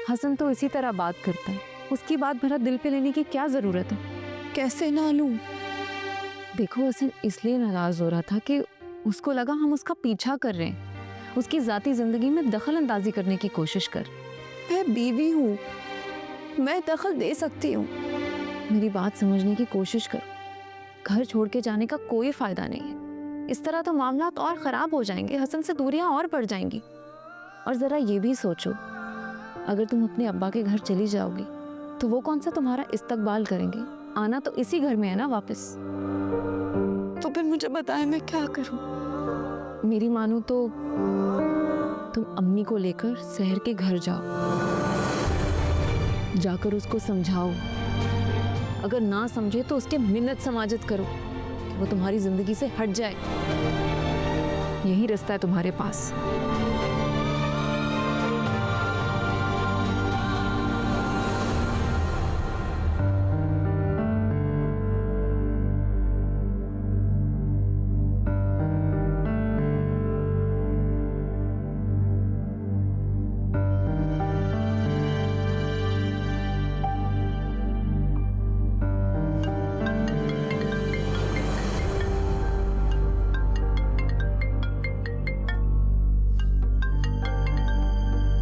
हसन तो इसी तरह बात करता है, उसकी बात भरा दिल पे लेने की क्या ज़रूरत है? कैसे ना लूं? देखो हसन इसलिए नाराज़ हो रहा था कि उसको लगा हम उसका पीछा कर रहे हैं, उसकी ज़ाती ज़िंदगी में दखल अंदाजी करने की कोशिश कर। मैं बीवी हूँ, मैं दखल दे सकती हूँ। मेरी बात समझने की कोशिश करो। घर छोड़ के जाने का कोई फ़ायदा नहीं है, इस तरह तो मामला और ख़राब हो जाएंगे, हसन से दूरियां और बढ़ जाएंगी। और ज़रा ये भी सोचो, अगर तुम अपने अब्बा के घर चली जाओगी तो वो कौन सा तुम्हारा इस्तकबाल करेंगे? आना तो इसी घर में है ना वापस। तो फिर मुझे बताएं मैं क्या करूं? मेरी मानो तो तुम अम्मी को लेकर सहर के घर जाओ, जाकर उसको समझाओ, अगर ना समझे तो उसके मिन्नत समाजत करो कि वो तुम्हारी जिंदगी से हट जाए। यही रास्ता है तुम्हारे पास।